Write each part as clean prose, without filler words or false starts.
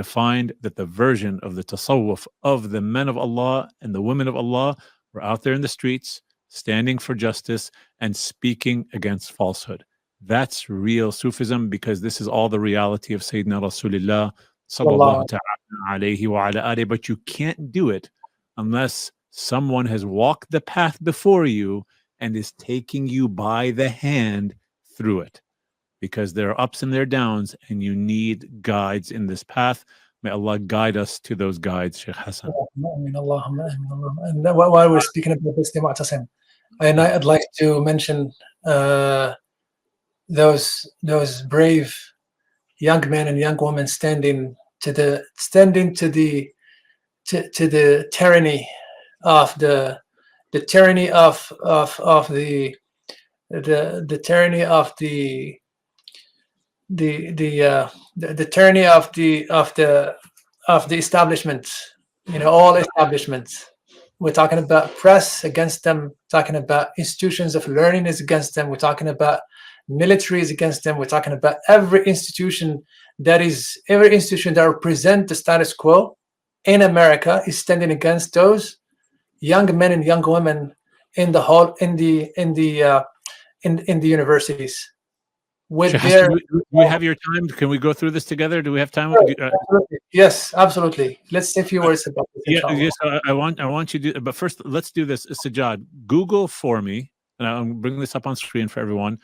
to find that the version of the tasawwuf of the men of Allah and the women of Allah were out there in the streets, standing for justice and speaking against falsehood. That's real Sufism, because this is all the reality of Sayyidina Rasulullah sallallahu ta'ala alayhi wa ala alihi. But you can't do it unless someone has walked the path before you and is taking you by the hand through it, because there are ups and there are downs, and you need guides in this path. May Allah guide us to those guides, Sheikh Hassan. And while we're speaking about this, and I'd like to mention those brave young men and young women standing to the tyranny of the tyranny of the tyranny of the tyranny of the establishment, all establishments. We're talking about press against them, talking about institutions of learning is against them, we're talking about military is against them, we're talking about every institution that represent the status quo in America is standing against those young men and young women in the universities. With Hassan, do we have your time? Can we go through this together? Do we have time? Absolutely. Yes, absolutely. Let's say a few words about this. Yes, I want you to. But first, let's do this. Sajjad, Google for me, and I'm bringing this up on screen for everyone.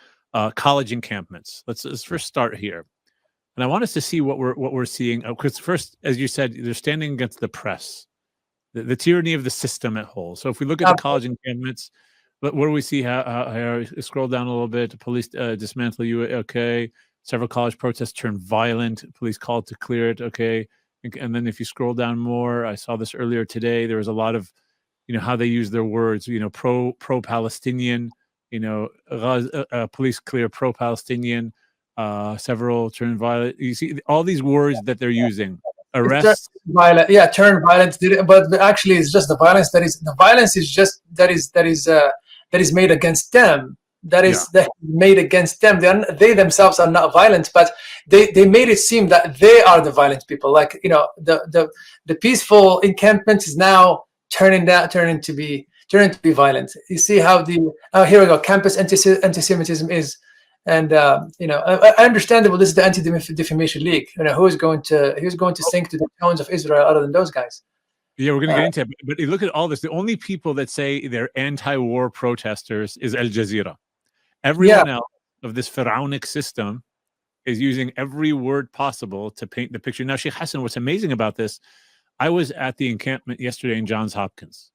College encampments. Let's first start here, and I want us to see what we're seeing. Because first, as you said, they're standing against the press, the tyranny of the system at whole. So if we look at the college encampments. But what do we see? How scroll down a little bit. Police dismantle you. Okay. Several college protests turned violent. Police called to clear it. Okay. And then if you scroll down more, I saw this earlier today. There was a lot of, how they use their words. Pro-Palestinian. Police clear pro-Palestinian. Several turned violent. You see all these words that they're using. Arrest. Violent. Yeah, turn violent. But actually, it's just the violence that is made against them. That is made against them. They themselves are not violent, but they made it seem that they are the violent people. Like the peaceful encampment is now turning to be violent. You see how here we go. Campus anti-Semitism is, and I understand that this is the Anti-Defamation League. Who's going to sing to the tones of Israel other than those guys? Yeah, we're going to get into it. But you look at all this. The only people that say they're anti-war protesters is Al Jazeera. Everyone else of this pharaonic system is using every word possible to paint the picture. Now, Sheikh Hassan, what's amazing about this, I was at the encampment yesterday in Johns Hopkins.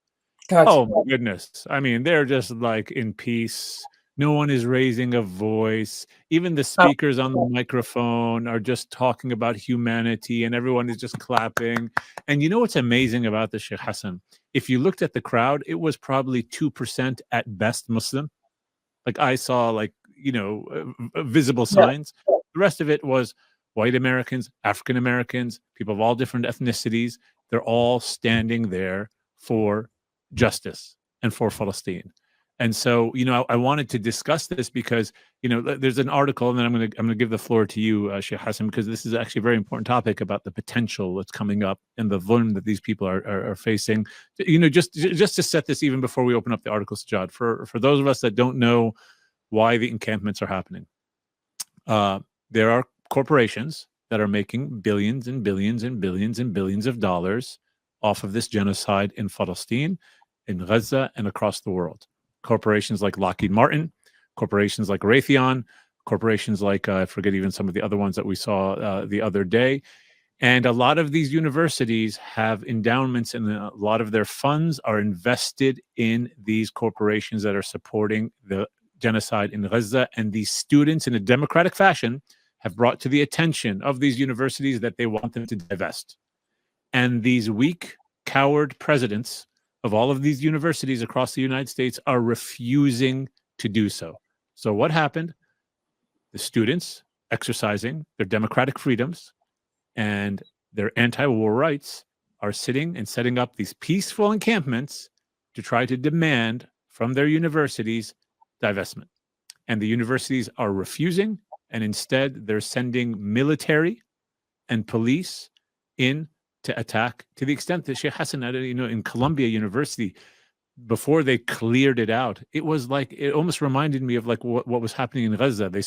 Gotcha. Oh, my goodness. I mean, they're just like in peace. No one is raising a voice. Even the speakers on the microphone are just talking about humanity, and everyone is just clapping. And you know what's amazing about this, Sheikh Hassan? If you looked at the crowd, it was probably 2% at best Muslim. Like I saw, visible signs. The rest of it was white Americans, African Americans, people of all different ethnicities. They're all standing there for justice and for Palestine. And so, I wanted to discuss this because, there's an article, and then I'm going to give the floor to you, Sheikh Hassan, because this is actually a very important topic about the potential that's coming up and the vuln that these people are facing. Just to set this even before we open up the article, Sajjad, for those of us that don't know why the encampments are happening, there are corporations that are making billions and billions and billions and billions of dollars off of this genocide in Palestine, in Gaza, and across the world. Corporations like Lockheed Martin, corporations like Raytheon, corporations like, I forget even some of the other ones that we saw the other day. And a lot of these universities have endowments, and a lot of their funds are invested in these corporations that are supporting the genocide in Gaza. And these students, in a democratic fashion, have brought to the attention of these universities that they want them to divest. And these weak, coward presidents of all of these universities across the United States are refusing to do so. So what happened? The students exercising their democratic freedoms and their anti-war rights are sitting and setting up these peaceful encampments to try to demand from their universities divestment. And the universities are refusing, and instead they're sending military and police in to attack, to the extent that Sheikh Hassan, in Columbia University, before they cleared it out, it was like, it almost reminded me of like what was happening in Gaza. They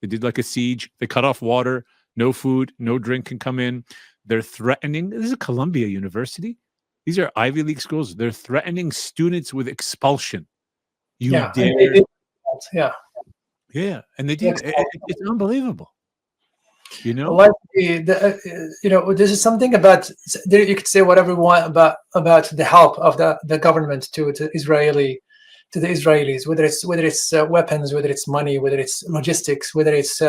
did like a siege, they cut off water, no food, no drink can come in. They're threatening, this is Columbia University. These are Ivy League schools. They're threatening students with expulsion. You dare? Yeah, and they did. It's unbelievable. Like this is something about, you could say whatever you want about the help of the government to the Israelis, whether it's weapons, whether it's money, whether it's logistics, whether it's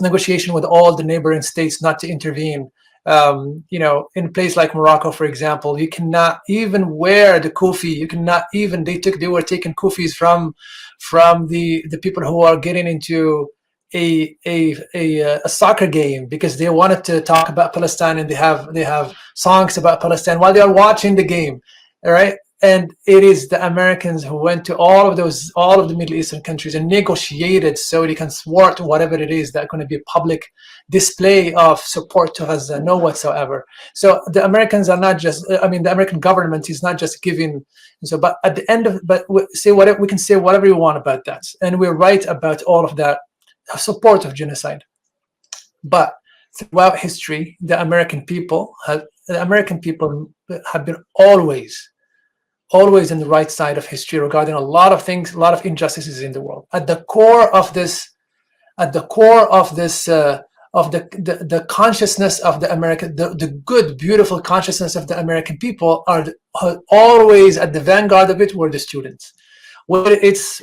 negotiation with all the neighboring states not to intervene. In a place like Morocco, for example, you cannot even wear the kufi. You cannot even, they were taking kufis from the people who are getting into a soccer game because they wanted to talk about Palestine, and they have songs about Palestine while they are watching the game. All right. And it is the Americans who went to all of the Middle Eastern countries and negotiated so they can thwart whatever it is that's going to be a public display of support to Gaza, no whatsoever. So the Americans are not just, the American government is not just giving. So, but at the end of, we can say whatever we want about that, and we're right about all of that support of genocide. But throughout history, the American people have been always in the right side of history regarding a lot of things, a lot of injustices in the world. At the core of the consciousness of the American, the good, beautiful consciousness of the American people are always at the vanguard of it were the students. Whether it's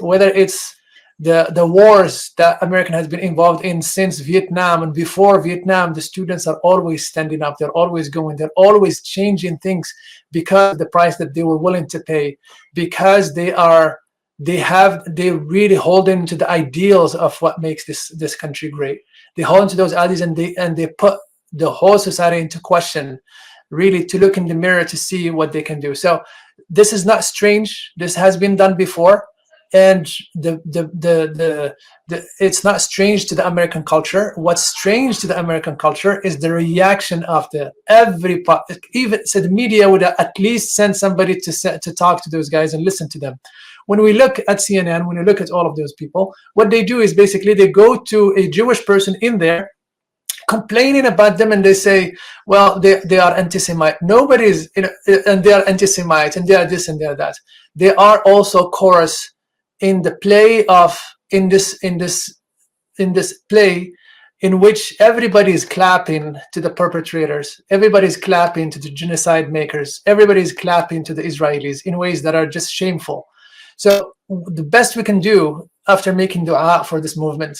the wars that America has been involved in since Vietnam and before Vietnam, the students are always standing up. They're always going. They're always changing things because of the price that they were willing to pay, because they really hold into the ideals of what makes this country great. They hold into those ideals, and they put the whole society into question, really to look in the mirror to see what they can do. So this is not strange. This has been done before. And it's not strange to the American culture. What's strange to the American culture is the reaction of the media would at least send somebody to talk to those guys and listen to them. When we look at CNN, when we look at all of those people, what they do is basically they go to a Jewish person in there complaining about them, and they say, well, they are anti-Semite. Nobody's, and they are anti-Semite, and they are this and they are that. They are also chorus in the play of in this play in which everybody is clapping to the perpetrators, everybody's clapping to the genocide makers, everybody's clapping to the Israelis in ways that are just shameful. So the best we can do after making dua for this movement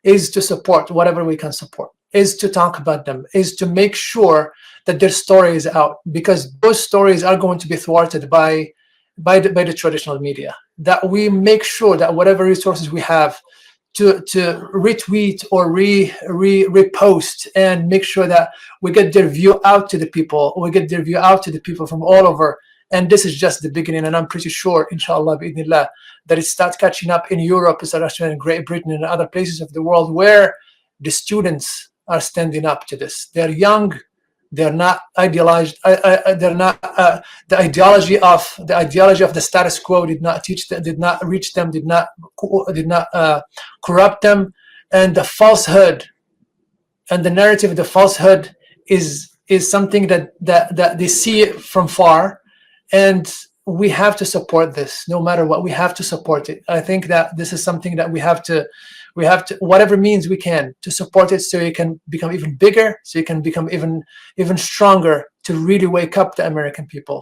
is to support whatever we can support, is to talk about them, is to make sure that their story is out, because those stories are going to be thwarted by the traditional media. That we make sure that whatever resources we have to retweet or repost, and make sure that we get their view out to the people. We get their view out to the people from all over. And this is just the beginning. And I'm pretty sure, inshallah, bi'idhnillah, that it starts catching up in Europe, especially in Great Britain and other places of the world where the students are standing up to this. They're young. They're not idealized. They're not the ideology of the status quo did not teach them, did not reach them, did not corrupt them, and the falsehood and the narrative of the falsehood is something that they see it from far, and we have to support this no matter what. We have to support it. I think that this is something that we have to whatever means we can to support it, so it can become even bigger, so it can become even stronger, to really wake up the American people.